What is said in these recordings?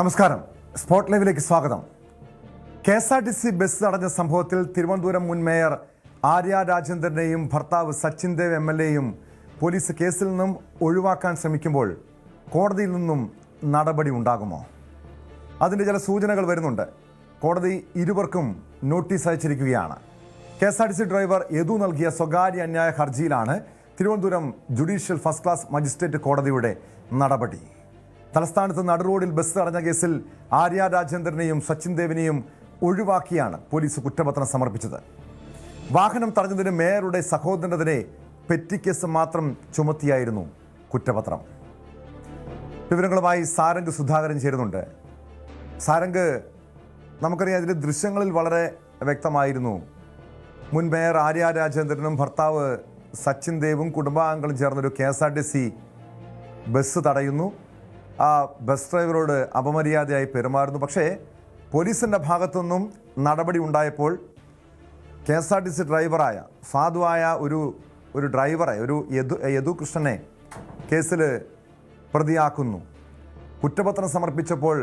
നമസ്കാരം. സ്പോട്ട് ലൈവിലേക്ക് സ്വാഗതം. KSRTC ബസ് തടഞ്ഞ സംഭവത്തിൽ തിരുവനന്തപുരം മുൻ മേയർ ആര്യ രാജേന്ദ്രനെയും ഭർത്താവ് സച്ചിൻ ദേവ് MLA-യും പോലീസ് കേസിൽ നിന്നും ഒഴിവാക്കാൻ ശ്രമിക്കുമ്പോൾ കോടതിയിൽ നിന്നും നടപടി ഉണ്ടാകുമോ? അതിൻ്റെ ചില സൂചനകൾ വരുന്നുണ്ട്. കോടതി ഇരുവർക്കും നോട്ടീസ് അയച്ചിരിക്കുകയാണ്. KSRTC ഡ്രൈവർ യദു നൽകിയ സ്വകാര്യ അന്യായ ഹർജിയിലാണ് Thiruvananthapuram judicial first class magistrate കോടതിയുടെ നടപടി. തലസ്ഥാനത്ത് നടുറോഡിൽ ബസ് തടഞ്ഞ കേസിൽ ആര്യ രാജേന്ദ്രനെയും സച്ചിൻ ദേവിനെയും ഒഴിവാക്കിയാണ് പോലീസ് കുറ്റപത്രം സമർപ്പിച്ചത്. വാഹനം തടഞ്ഞതിന് മേയറുടെ സഹോദരനെതിരെ പെറ്റി കേസ് മാത്രം ചുമത്തിയായിരുന്നു കുറ്റപത്രം. വിവരങ്ങളുമായി സാരംഗ് സുധാകരൻ ചേരുന്നുണ്ട്. സാരംഗ്, നമുക്കറിയാം, ഇതിലെ ദൃശ്യങ്ങളിൽ വളരെ വ്യക്തമായിരുന്നു. മുൻ മേയർ ആര്യ രാജേന്ദ്രനും ഭർത്താവ് സച്ചിൻ ദേവും കുടുംബാംഗങ്ങളും ചേർന്നൊരു KSRTC ബസ് തടയുന്നു. ആ ബസ് ഡ്രൈവറോട് അപമര്യാദയായി പെരുമാറുന്നു. പക്ഷേ പോലീസിൻ്റെ ഭാഗത്തുനിന്നും നടപടി ഉണ്ടായപ്പോൾ KSRTC ഡ്രൈവറായ സാധുവായ ഒരു ഡ്രൈവറെ, ഒരു യദു കൃഷ്ണനെ കേസിൽ പ്രതിയാക്കുന്നു. കുറ്റപത്രം സമർപ്പിച്ചപ്പോൾ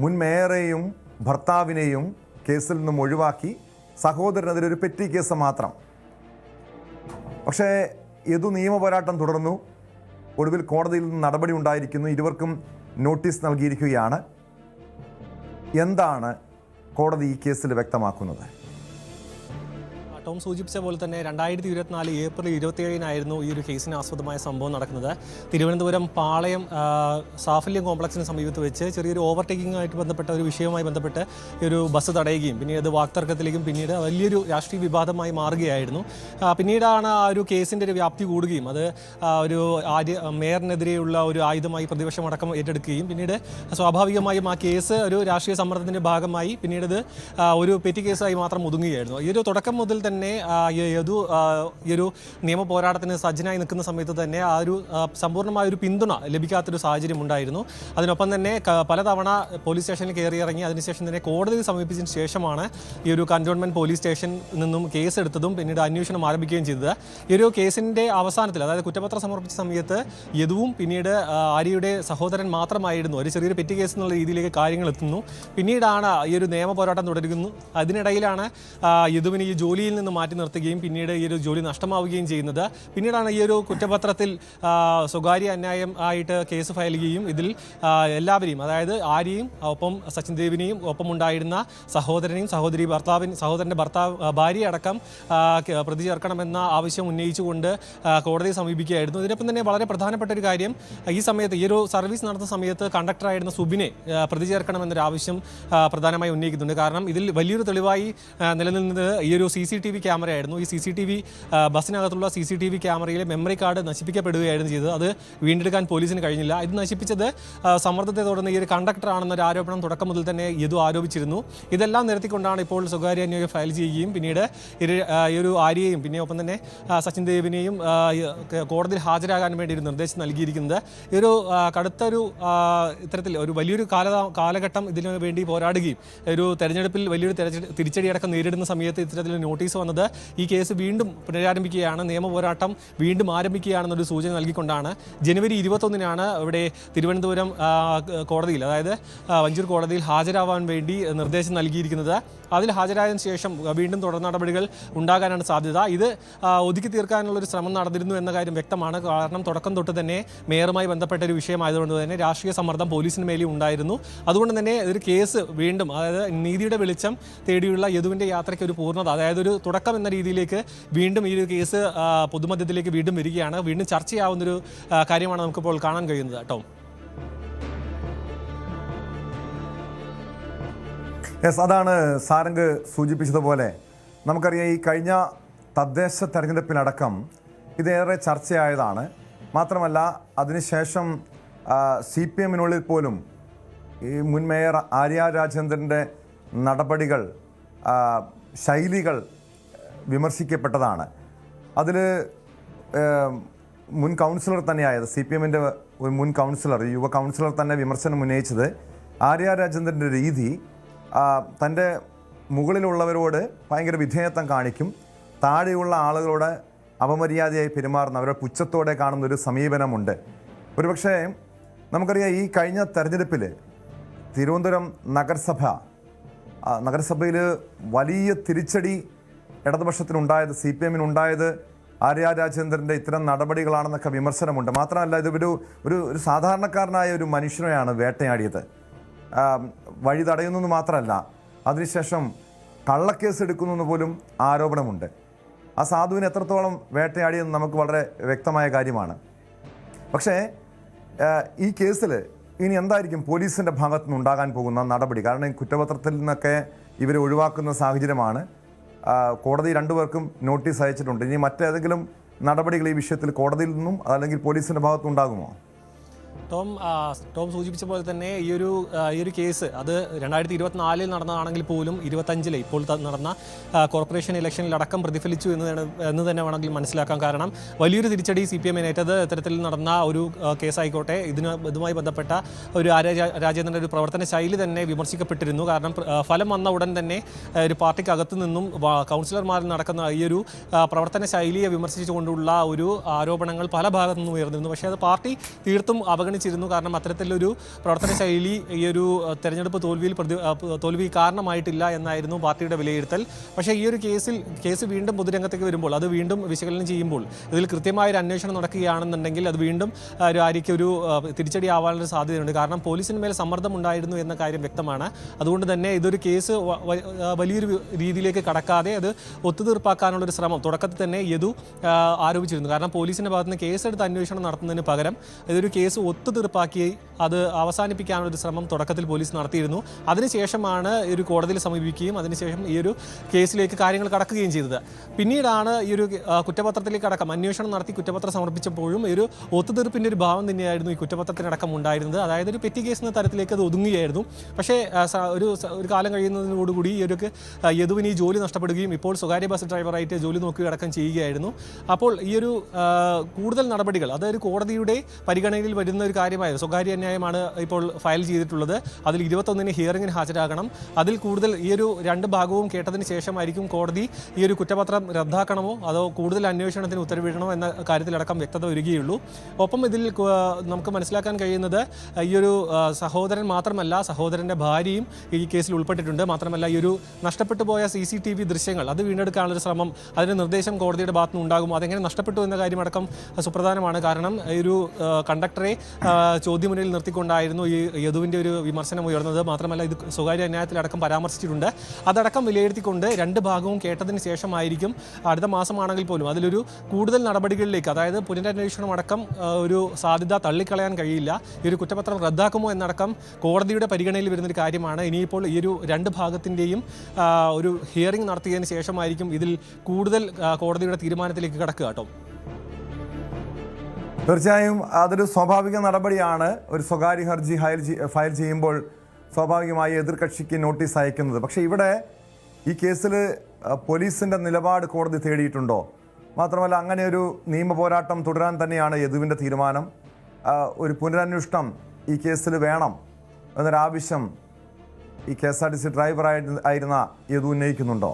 മുൻ മേയറെയും ഭർത്താവിനെയും കേസിൽ നിന്നും ഒഴിവാക്കി. സഹോദരനെതിരെ ഒരു പെറ്റി കേസ് മാത്രം. പക്ഷേ യദു നിയമപോരാട്ടം തുടർന്നു. ഒടുവിൽ കോടതിയിൽ നിന്ന് നടപടി ഉണ്ടായിരിക്കുന്നു. ഇരുവർക്കും നോട്ടീസ് നൽകിയിരിക്കുകയാണ്. എന്താണ് കോടതി ഈ കേസിൽ വ്യക്തമാക്കുന്നത്? ടോം സൂചിപ്പിച്ച പോലെ തന്നെ 2024 ഏപ്രിൽ 27-നായിരുന്നു ഈ ഒരു കേസിന് ആസ്പദമായ സംഭവം നടക്കുന്നത്. തിരുവനന്തപുരം പാളയം സാഫല്യം കോംപ്ലക്സിന് സമീപത്ത് വെച്ച് ചെറിയൊരു ഓവർടേക്കിങ്ങുമായിട്ട് ബന്ധപ്പെട്ട ഒരു വിഷയവുമായി ബന്ധപ്പെട്ട് ഈ ഒരു ബസ് തടയുകയും പിന്നീട് അത് വാക്തർക്കത്തിലേക്കും പിന്നീട് വലിയൊരു രാഷ്ട്രീയ വിവാദമായി മാറുകയായിരുന്നു. പിന്നീടാണ് ആ ഒരു കേസിൻ്റെ ഒരു വ്യാപ്തി കൂടുകയും അത് ഒരു മേയറിനെതിരെയുള്ള ഒരു ആയുധമായി പ്രതിപക്ഷമടക്കം ഏറ്റെടുക്കുകയും പിന്നീട് സ്വാഭാവികമായും ആ കേസ് ഒരു രാഷ്ട്രീയ സമ്മർദ്ദത്തിൻ്റെ ഭാഗമായി പിന്നീട് ഇത് ഒരു പെറ്റി കേസായി മാത്രം ഒതുങ്ങുകയായിരുന്നു. ഈ ഒരു തുടക്കം മുതൽ തന്നെ ഈ ഒരു നിയമ പോരാട്ടത്തിന് സജ്ജനായി നിൽക്കുന്ന സമയത്ത് തന്നെ ആ ഒരു സമ്പൂർണ്ണമായ ഒരു പിന്തുണ ലഭിക്കാത്തൊരു സാഹചര്യം ഉണ്ടായിരുന്നു. അതിനൊപ്പം തന്നെ പലതവണ പോലീസ് സ്റ്റേഷനിൽ കയറിയിറങ്ങി അതിനുശേഷം തന്നെ കോടതിയിൽ സമീപിച്ചതിന് ശേഷമാണ് ഈ ഒരു കന്റോൺമെന്റ് പോലീസ് സ്റ്റേഷനിൽ നിന്നും കേസ് എടുത്തതും പിന്നീട് അന്വേഷണം ആരംഭിക്കുകയും ചെയ്തത്. ഈ ഒരു കേസിൻ്റെ അവസാനത്തിൽ, അതായത് കുറ്റപത്രം സമർപ്പിച്ച സമയത്ത് യദുവും പിന്നീട് ആര്യയുടെ സഹോദരൻ മാത്രമായിരുന്നു. ഒരു ചെറിയൊരു പെറ്റി കേസ് എന്നുള്ള രീതിയിലേക്ക് കാര്യങ്ങൾ എത്തുന്നു. പിന്നീടാണ് ഈ ഒരു നിയമ പോരാട്ടം തുടരുന്നു. അതിനിടയിലാണ് യദുവിന് ഈ ജോലിയിൽ നിന്ന് മാറ്റി നിർത്തുകയും പിന്നീട് ഈ ഒരു ജോലി നഷ്ടമാവുകയും ചെയ്യുന്നത്. പിന്നീടാണ് ഈ ഒരു കുറ്റപത്രത്തിൽ സ്വകാര്യ അന്യായം ആയിട്ട് കേസ് ഫയൽ ചെയ്യുകയും ഇതിൽ എല്ലാവരെയും, അതായത് ആര്യയും ഒപ്പം സച്ചിൻ ദേവിനെയും ഒപ്പം ഉണ്ടായിരുന്ന സഹോദരനെയും സഹോദരൻ്റെ ഭാര്യയെ അടക്കം പ്രതി ചേർക്കണമെന്ന ആവശ്യം ഉന്നയിച്ചുകൊണ്ട് കോടതിയെ സമീപിക്കുകയായിരുന്നു. ഇതിനൊപ്പം തന്നെ വളരെ പ്രധാനപ്പെട്ട ഒരു കാര്യം, ഈ സമയത്ത് ഈ ഒരു സർവീസ് നടത്തുന്ന സമയത്ത് കണ്ടക്ടറായിരുന്ന സുബിനെ പ്രതി ചേർക്കണമെന്നൊരു ആവശ്യം പ്രധാനമായി ഉന്നയിക്കുന്നുണ്ട്. കാരണം ഇതിൽ വലിയൊരു തെളിവായി നിലനിന്നത് ഈ ഒരു CCTV ക്യാമറയായിരുന്നു. ഈ CCTV ബസ്സിനകത്തുള്ള CCTV ക്യാമറയിലെ മെമ്മറി കാർഡ് നശിപ്പിക്കപ്പെടുകയായിരുന്നു ചെയ്തത്. അത് വീണ്ടെടുക്കാൻ പോലീസിന് കഴിഞ്ഞില്ല. ഇത് നശിപ്പിച്ചത് സമ്മർദ്ദത്തെ തുടർന്ന് ഈ ഒരു കണ്ടക്ടറാണെന്നൊരു ആരോപണം തുടക്കം മുതൽ തന്നെ യദു ആരോപിച്ചിരുന്നു. ഇതെല്ലാം നിരത്തിക്കൊണ്ടാണ് ഇപ്പോൾ സ്വകാര്യ അന്വേഷണം ഫയൽ ചെയ്യുകയും പിന്നീട് ഈ ഒരു ആര്യയെയും പിന്നെ ഒപ്പം തന്നെ സച്ചിൻ ദേവിനെയും കോടതിയിൽ ഹാജരാകാൻ വേണ്ടി ഒരു നിർദ്ദേശം നൽകിയിരിക്കുന്നത്. ഈ ഒരു കടുത്തൊരു ഇത്തരത്തിൽ ഒരു വലിയൊരു കാലഘട്ടം ഇതിനു വേണ്ടി പോരാടുകയും ഒരു തെരഞ്ഞെടുപ്പിൽ വലിയൊരു തിരിച്ചടിയടക്കം നേരിടുന്ന സമയത്ത് ഇത്തരത്തിൽ നോട്ടീസ് വന്നത് ഈ കേസ് വീണ്ടും പുനരാരംഭിക്കുകയാണ്, നിയമ പോരാട്ടം വീണ്ടും ആരംഭിക്കുകയാണെന്നൊരു സൂചന നൽകിക്കൊണ്ടാണ് ജനുവരി 21-നാണ് ഇവിടെ തിരുവനന്തപുരം കോടതിയിൽ, അതായത് വഞ്ചൂർ കോടതിയിൽ ഹാജരാവാൻ വേണ്ടി നിർദ്ദേശം നൽകിയിരിക്കുന്നത്. അതിൽ ഹാജരായതിനു ശേഷം വീണ്ടും തുടർ നടപടികൾ ഉണ്ടാകാനാണ് സാധ്യത. ഇത് ഒതുക്കി തീർക്കാനുള്ളൊരു ശ്രമം നടന്നിരുന്നു എന്ന കാര്യം വ്യക്തമാണ്. കാരണം തുടക്കം തൊട്ട് തന്നെ മേയറുമായി ബന്ധപ്പെട്ട ഒരു വിഷയമായതുകൊണ്ട് തന്നെ രാഷ്ട്രീയ സമ്മർദ്ദം പോലീസിന് മേലെ ഉണ്ടായിരുന്നു. അതുകൊണ്ട് തന്നെ ഒരു കേസ് വീണ്ടും, അതായത് നീതിയുടെ വെളിച്ചം തേടിയുള്ള യദുവിൻ്റെ യാത്രയ്ക്ക് ഒരു പൂർണ്ണത, അതായത് ഒരു തുടക്കം എന്ന രീതിയിലേക്ക് വീണ്ടും ഈ ഒരു കേസ് പൊതുമധ്യത്തിലേക്ക് വീണ്ടും വരികയാണ്. വീണ്ടും ചർച്ചയാവുന്നൊരു കാര്യമാണ് നമുക്കിപ്പോൾ കാണാൻ കഴിയുന്നത്. കേട്ടോ, അതാണ് സാരംഗ് സൂചിപ്പിച്ചതുപോലെ. നമുക്കറിയാം, ഈ കഴിഞ്ഞ തദ്ദേശ തെരഞ്ഞെടുപ്പിലടക്കം ഇതേറെ ചർച്ചയായതാണ്. മാത്രമല്ല, അതിനുശേഷം CPM-നുള്ളിൽ പോലും ഈ മുൻ മേയർ ആര്യ രാജേന്ദ്രൻ്റെ നടപടികൾ, ശൈലികൾ വിമർശിക്കപ്പെട്ടതാണ്. അതിൽ മുൻ കൗൺസിലർ തന്നെയായത് CPM-ൻ്റെ ഒരു മുൻ കൗൺസിലർ, യുവ കൗൺസിലർ തന്നെ വിമർശനം ഉന്നയിച്ചത് ആര്യ രാജേന്ദ്രൻ്റെ രീതി തൻ്റെ മുകളിലുള്ളവരോട് ഭയങ്കര വിധേയത്വം കാണിക്കും, താഴെയുള്ള ആളുകളോട് അപമര്യാദയായി പെരുമാറുന്ന, അവരുടെ പുച്ഛത്തോടെ കാണുന്നൊരു സമീപനമുണ്ട്. ഒരുപക്ഷെ നമുക്കറിയാം, ഈ കഴിഞ്ഞ തെരഞ്ഞെടുപ്പിൽ തിരുവനന്തപുരം നഗരസഭയിൽ വലിയ തിരിച്ചടി ഇടതുപക്ഷത്തിനുണ്ടായത്, CPM-നുണ്ടായത് ആര്യ രാജേന്ദ്രൻ്റെ ഇത്തരം നടപടികളാണെന്നൊക്കെ വിമർശനമുണ്ട്. മാത്രമല്ല, ഇതൊരു ഒരു സാധാരണക്കാരനായ ഒരു മനുഷ്യനെയാണ് വേട്ടയാടിയത്. വഴി തടയുന്നെന്ന് മാത്രമല്ല, അതിനുശേഷം കള്ളക്കേസ് എടുക്കുന്നു പോലും ആരോപണമുണ്ട്. ആ സാധുവിനെ എത്രത്തോളം വേട്ടയാടിയെന്ന് നമുക്ക് വളരെ വ്യക്തമായ കാര്യമാണ്. പക്ഷേ ഈ കേസിൽ ഇനി എന്തായിരിക്കും പോലീസിൻ്റെ ഭാഗത്തു നിന്നുണ്ടാകാൻ പോകുന്ന നടപടി? കാരണം ഈ കുറ്റപത്രത്തിൽ നിന്നൊക്കെ ഇവരെ ഒഴിവാക്കുന്ന സാഹചര്യമാണ്. കോടതി രണ്ടുപേർക്കും നോട്ടീസ് അയച്ചിട്ടുണ്ട്. ഇനി മറ്റേതെങ്കിലും നടപടികൾ ഈ വിഷയത്തിൽ കോടതിയിൽ നിന്നും അതല്ലെങ്കിൽ പോലീസിൻ്റെ ഭാഗത്തുനിന്നുണ്ടാകുമോ? ടോം സൂചിപ്പിച്ച പോലെ തന്നെ ഈ ഒരു കേസ് അത് 2024 നടന്നതാണെങ്കിൽ പോലും 25 ഇപ്പോൾ നടന്ന കോർപ്പറേഷൻ ഇലക്ഷനിലടക്കം പ്രതിഫലിച്ചു എന്ന് തന്നെ വേണമെങ്കിൽ മനസ്സിലാക്കാം. കാരണം വലിയൊരു തിരിച്ചടി CPM-നേറ്റത് ഇത്തരത്തിൽ നടന്ന ഒരു കേസായിക്കോട്ടെ, ഇതുമായി ബന്ധപ്പെട്ട ഒരു ആര്യ രാജേന്ദ്രൻ്റെ ഒരു പ്രവർത്തന ശൈലി തന്നെ വിമർശിക്കപ്പെട്ടിരുന്നു. കാരണം ഫലം വന്ന ഉടൻ തന്നെ ഒരു പാർട്ടിക്കകത്തു നിന്നും കൗൺസിലർമാരിൽ നടക്കുന്ന ഈ ഒരു പ്രവർത്തന ശൈലിയെ വിമർശിച്ചുകൊണ്ടുള്ള ഒരു ആരോപണങ്ങൾ പല ഭാഗത്തു നിന്നും ഉയർന്നിരുന്നു. പക്ഷേ അത് പാർട്ടി തീർത്തും അവഗണിച്ചിരുന്നു. കാരണം അത്തരത്തിലൊരു പ്രവർത്തന ശൈലി ഈ ഒരു തെരഞ്ഞെടുപ്പ് തോൽവി കാരണമായിട്ടില്ല എന്നായിരുന്നു പാർട്ടിയുടെ വിലയിരുത്തൽ. പക്ഷേ ഈ ഒരു കേസ് വീണ്ടും പൊതുരംഗത്തേക്ക് വരുമ്പോൾ, അത് വീണ്ടും വിശകലനം ചെയ്യുമ്പോൾ, ഇതിൽ കൃത്യമായൊരു അന്വേഷണം നടക്കുകയാണെന്നുണ്ടെങ്കിൽ അത് വീണ്ടും ഒരു ആര്യയ്ക്ക് ഒരു തിരിച്ചടി ആവാനുള്ള സാധ്യതയുണ്ട്. കാരണം പോലീസിന് മേൽ സമ്മർദ്ദം ഉണ്ടായിരുന്നു എന്ന കാര്യം വ്യക്തമാണ്. അതുകൊണ്ട് തന്നെ ഇതൊരു കേസ് വലിയൊരു രീതിയിലേക്ക് കടക്കാതെ അത് ഒത്തുതീർപ്പാക്കാനുള്ളൊരു ശ്രമം തുടക്കത്തിൽ തന്നെ യദു ആരോപിച്ചിരുന്നു. കാരണം പോലീസിൻ്റെ ഭാഗത്തുനിന്ന് കേസെടുത്ത് അന്വേഷണം നടത്തുന്നതിന് പകരം ഇതൊരു കേസ് ഒത്തുതീർപ്പാക്കി അത് അവസാനിപ്പിക്കാനുള്ളൊരു ശ്രമം തുടക്കത്തിൽ പോലീസ് നടത്തിയിരുന്നു. അതിനുശേഷമാണ് ഈ ഒരു കോടതിയിൽ സമീപിക്കുകയും അതിനുശേഷം ഈ ഒരു കേസിലേക്ക് കാര്യങ്ങൾ കടക്കുകയും ചെയ്തത്. പിന്നീടാണ് ഈ ഒരു കുറ്റപത്രത്തിലേക്ക് അടക്കം അന്വേഷണം നടത്തി കുറ്റപത്രം സമർപ്പിച്ചപ്പോഴും ഒരു ഒത്തുതീർപ്പിൻ്റെ ഒരു ഭാവം തന്നെയായിരുന്നു ഈ കുറ്റപത്രത്തിനടക്കം ഉണ്ടായിരുന്നത്. അതായത് ഒരു പെറ്റി കേസ് എന്ന തരത്തിലേക്ക് അത് ഒതുങ്ങുകയായിരുന്നു. പക്ഷേ ഒരു കാലം കഴിയുന്നതിനോടുകൂടി ഈ ഒരു യദുവിന് ഈ ജോലി നഷ്ടപ്പെടുകയും ഇപ്പോൾ സ്വകാര്യ ബസ് ഡ്രൈവറായിട്ട് ജോലി നോക്കുകയടക്കം ചെയ്യുകയായിരുന്നു. അപ്പോൾ ഈ ഒരു കൂടുതൽ നടപടികൾ അതായത് കോടതിയുടെ പരിഗണനയിൽ വരുന്ന ഒരു കാര്യമായിരുന്നു. സ്വകാര്യ അന്യായമാണ് ഇപ്പോൾ ഫയൽ ചെയ്തിട്ടുള്ളത്. അതിൽ 21-ന് ഹിയറിംഗിന് ഹാജരാകണം. അതിൽ കൂടുതൽ ഈ ഒരു രണ്ട് ഭാഗവും കേട്ടതിന് ശേഷമായിരിക്കും കോടതി ഈ ഒരു കുറ്റപത്രം റദ്ദാക്കണമോ അതോ കൂടുതൽ അന്വേഷണത്തിന് ഉത്തരവിടണോ എന്ന കാര്യത്തിലടക്കം വ്യക്തത വരികയുള്ളൂ. ഒപ്പം ഇതിൽ നമുക്ക് മനസ്സിലാക്കാൻ കഴിയുന്നത് ഈ ഒരു സഹോദരൻ മാത്രമല്ല, സഹോദരൻ്റെ ഭാര്യയും ഈ കേസിൽ ഉൾപ്പെട്ടിട്ടുണ്ട്. മാത്രമല്ല ഈ ഒരു നഷ്ടപ്പെട്ടു പോയ CCTV ദൃശ്യങ്ങൾ അത് വീണ്ടെടുക്കാനുള്ളൊരു ശ്രമം, അതിന് നിർദ്ദേശം കോടതിയുടെ ഭാഗത്തുനിന്ന് ഉണ്ടാകുമോ, അതെങ്ങനെ നഷ്ടപ്പെട്ടു എന്ന കാര്യമടക്കം സുപ്രധാനമാണ്. കാരണം ഈ ഒരു കണ്ടക്ടറെ ചോദ്യമുനയിൽ നിർത്തിക്കൊണ്ടായിരുന്നു ഈ യദുവിൻ്റെ ഒരു വിമർശനം ഉയർന്നത്. മാത്രമല്ല ഇത് സ്വകാര്യ അന്യായത്തിലടക്കം പരാമർശിച്ചിട്ടുണ്ട്. അതടക്കം വിലയിരുത്തിക്കൊണ്ട് രണ്ട് ഭാഗവും കേട്ടതിന് ശേഷമായിരിക്കും അടുത്ത മാസമാണെങ്കിൽ പോലും അതിലൊരു കൂടുതൽ നടപടികളിലേക്ക്, അതായത് പുനരന്വേഷണം അടക്കം ഒരു സാധ്യത തള്ളിക്കളയാൻ കഴിയില്ല. ഈ ഒരു കുറ്റപത്രം റദ്ദാക്കുമോ എന്നടക്കം കോടതിയുടെ പരിഗണനയിൽ വരുന്നൊരു കാര്യമാണ്. ഇനിയിപ്പോൾ ഈ ഒരു രണ്ട് ഭാഗത്തിൻ്റെയും ഒരു ഹിയറിംഗ് നടത്തിയതിന് ശേഷമായിരിക്കും ഇതിൽ കൂടുതൽ കോടതിയുടെ തീരുമാനത്തിലേക്ക് കടക്കുക കേട്ടോ. തീർച്ചയായും അതൊരു സ്വാഭാവിക നടപടിയാണ്. ഒരു സ്വകാര്യ ഹർജി ഫയൽ ചെയ്യുമ്പോൾ സ്വാഭാവികമായി എതിർകക്ഷിക്ക് നോട്ടീസ് അയക്കുന്നത്. പക്ഷേ ഇവിടെ ഈ കേസിൽ പോലീസിൻ്റെ നിലപാട് കോടതി തേടിയിട്ടുണ്ടോ? മാത്രമല്ല അങ്ങനെ ഒരു നിയമ പോരാട്ടം തുടരാൻ തന്നെയാണ് യദുവിൻ്റെ തീരുമാനം. ഒരു പുനരന്വേഷണം ഈ കേസിൽ വേണം എന്നൊരാവശ്യം ഈ KSRTC ഡ്രൈവറായിരുന്ന യദു ഉന്നയിക്കുന്നുണ്ടോ?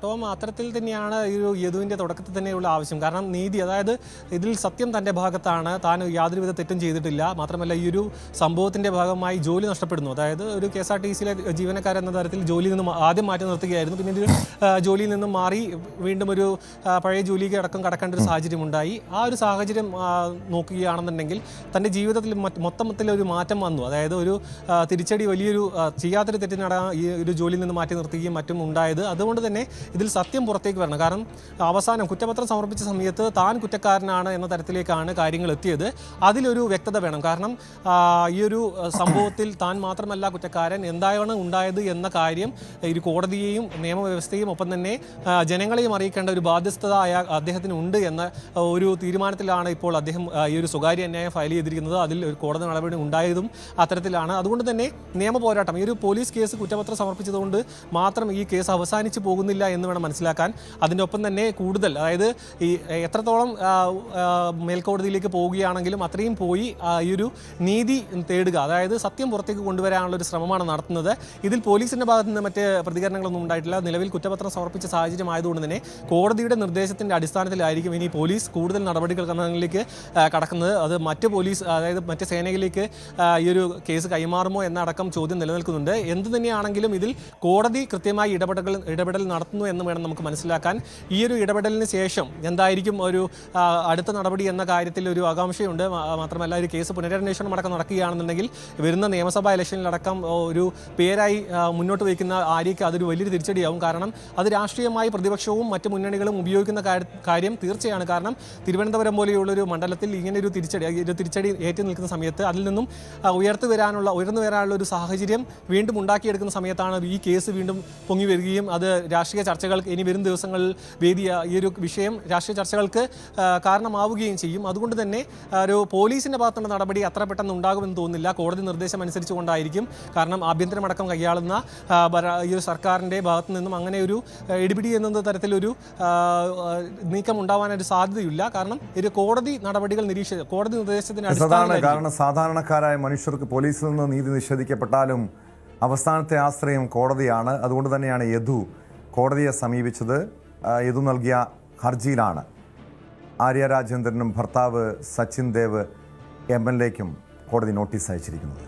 ടോം, അത്തരത്തിൽ തന്നെയാണ് ഈ ഒരു യദുവിൻ്റെ തുടക്കത്തിൽ തന്നെയുള്ള ആവശ്യം. കാരണം നീതി, അതായത് ഇതിൽ സത്യം തൻ്റെ ഭാഗത്താണ്, താൻ യാതൊരുവിധ തെറ്റും ചെയ്തിട്ടില്ല. മാത്രമല്ല ഈ ഒരു സംഭവത്തിൻ്റെ ഭാഗമായി ജോലി നഷ്ടപ്പെടുന്നു. അതായത് ഒരു KSRTC-യിലെ ജീവനക്കാരെന്ന തരത്തിൽ ജോലിയിൽ നിന്നും ആദ്യം മാറ്റി നിർത്തുകയായിരുന്നു. പിന്നെ ഒരു ജോലിയിൽ നിന്നും മാറി വീണ്ടും ഒരു പഴയ ജോലിക്ക് അടക്കം കടക്കേണ്ട ഒരു സാഹചര്യം ഉണ്ടായി. ആ ഒരു സാഹചര്യം നോക്കുകയാണെന്നുണ്ടെങ്കിൽ തൻ്റെ ജീവിതത്തിൽ മൊത്തത്തിലൊരു മാറ്റം വന്നു. അതായത് ഒരു തിരിച്ചടി, വലിയൊരു ചെയ്യാത്തൊരു തെറ്റിനടക്കം ഈ ഒരു ജോലിയിൽ നിന്ന് മാറ്റി നിർത്തുകയും മറ്റും ഉണ്ടായത്. അതുകൊണ്ട് തന്നെ ഇതിൽ സത്യം പുറത്തേക്ക് വരണം. കാരണം അവസാനം കുറ്റപത്രം സമർപ്പിച്ച സമയത്ത് താൻ കുറ്റക്കാരനാണ് എന്ന തരത്തിലേക്കാണ് കാര്യങ്ങൾ എത്തിയത്. അതിലൊരു വ്യക്തത വേണം. കാരണം ഈ ഒരു സംഭവത്തിൽ താൻ മാത്രമല്ല കുറ്റക്കാരൻ, എന്താണ് ഉണ്ടായത് എന്ന കാര്യം ഒരു കോടതിയെയും നിയമവ്യവസ്ഥയും ഒപ്പം തന്നെ ജനങ്ങളെയും അറിയിക്കേണ്ട ഒരു ബാധ്യസ്ഥത അദ്ദേഹത്തിന് ഉണ്ട് എന്ന ഒരു തീരുമാനത്തിലാണ് ഇപ്പോൾ അദ്ദേഹം ഈ ഒരു സ്വകാര്യ അന്യായം ഫയൽ ചെയ്തിരിക്കുന്നത്. അതിൽ ഒരു കോടതി നടപടി ഉണ്ടായതും അത്തരത്തിലാണ്. അതുകൊണ്ട് തന്നെ നിയമ പോരാട്ടം, ഈ ഒരു പോലീസ് കേസ് കുറ്റപത്രം സമർപ്പിച്ചതുകൊണ്ട് മാത്രം ഈ കേസ് അവസാനിച്ചു പോകുന്നില്ല ഉണ്ടാകുന്നില്ല എന്ന് വേണം മനസ്സിലാക്കാൻ. അതിൻ്റെ ഒപ്പം തന്നെ കൂടുതൽ, അതായത് ഈ എത്രത്തോളം മേൽക്കോടതിയിലേക്ക് പോവുകയാണെങ്കിലും അത്രയും പോയി ഈ ഒരു നീതി തേടുക, അതായത് സത്യം പുറത്തേക്ക് കൊണ്ടുവരാനുള്ള ഒരു ശ്രമമാണ് നടത്തുന്നത്. ഇതിൽ പോലീസിൻ്റെ ഭാഗത്ത് നിന്ന് മറ്റ് പ്രതികരണങ്ങളൊന്നും ഉണ്ടായിട്ടില്ല. നിലവിൽ കുറ്റപത്രം സമർപ്പിച്ച സാഹചര്യം ആയതുകൊണ്ട് തന്നെ കോടതിയുടെ നിർദ്ദേശത്തിൻ്റെ അടിസ്ഥാനത്തിലായിരിക്കും ഇനി പോലീസ് കൂടുതൽ നടപടിക്രമങ്ങളിലേക്ക് കടക്കുന്നത്. അത് മറ്റ് പോലീസ്, അതായത് മറ്റ് സേനയിലേക്ക് ഈ ഒരു കേസ് കൈമാറുമോ എന്നടക്കം ചോദ്യം നിലനിൽക്കുന്നുണ്ട്. എന്തു തന്നെയാണെങ്കിലും ഇതിൽ കോടതി കൃത്യമായി ഇടപെടൽ നടത്തുന്നു എന്ന് വേണം നമുക്ക് മനസ്സിലാക്കാൻ. ഈ ഒരു ഇടപെടലിന് ശേഷം എന്തായിരിക്കും ഒരു അടുത്ത നടപടി എന്ന കാര്യത്തിൽ ഒരു ആകാംക്ഷയുണ്ട്. മാത്രമല്ല ഒരു കേസ് പുനരന്വേഷണം അടക്കം നടക്കുകയാണെന്നുണ്ടെങ്കിൽ വരുന്ന നിയമസഭാ ഇലക്ഷനിലടക്കം ഒരു പേരായി മുന്നോട്ട് വയ്ക്കുന്ന ആര്യയ്ക്ക് അതൊരു വലിയൊരു തിരിച്ചടിയാവും. കാരണം അത് രാഷ്ട്രീയമായി പ്രതിപക്ഷവും മറ്റ് മുന്നണികളും ഉപയോഗിക്കുന്ന കാര്യം തീർച്ചയാണ്. കാരണം തിരുവനന്തപുരം പോലെയുള്ളൊരു മണ്ഡലത്തിൽ ഇങ്ങനെ ഒരു തിരിച്ചടി ഏറ്റു നിൽക്കുന്ന സമയത്ത് അതിൽ നിന്നും ഉയർന്നു വരാനുള്ള ഒരു സാഹചര്യം വീണ്ടും ഉണ്ടാക്കിയെടുക്കുന്ന സമയത്താണ് ഈ കേസ് വീണ്ടും പൊങ്ങി വരികയും അത് രാഷ്ട്രീയ ചർച്ചകൾക്ക് ഇനി വരും ദിവസങ്ങളിൽ ഈ ഒരു വിഷയം രാഷ്ട്രീയ ചർച്ചകൾക്ക് കാരണമാവുകയും ചെയ്യും. അതുകൊണ്ട് തന്നെ ഒരു പോലീസിൻ്റെ ഭാഗത്തുള്ള നടപടി അത്ര പെട്ടെന്ന് ഉണ്ടാകുമെന്ന് തോന്നുന്നില്ല. കോടതി നിർദ്ദേശം അനുസരിച്ചുകൊണ്ടായിരിക്കും. കാരണം ആഭ്യന്തരമടക്കം കൈയാളുന്ന ഈ ഒരു സർക്കാരിൻ്റെ ഭാഗത്തു നിന്നും അങ്ങനെ ഒരു ഇടിപിടി എന്ന തരത്തിലൊരു നീക്കം ഉണ്ടാവാനൊരു സാധ്യതയില്ല. കാരണം ഒരു കോടതി നടപടികൾ കോടതി നിർദ്ദേശത്തിന് അടിസ്ഥാനത്തിൽ, കാരണം സാധാരണക്കാരായ മനുഷ്യർക്ക് പോലീസിൽ നിന്ന് നീതി നിഷേധിക്കപ്പെട്ടാലും അവസാനത്തെ ആശ്രയം കോടതിയാണ്. അതുകൊണ്ട് തന്നെയാണ് യദു കോടതിയെ സമീപിച്ചത്. യദു നൽകിയ ഹർജിയിലാണ് ആര്യ രാജേന്ദ്രനും ഭർത്താവ് സച്ചിൻ ദേവ് MLAക്കും കോടതി നോട്ടീസ് അയച്ചിരിക്കുന്നത്.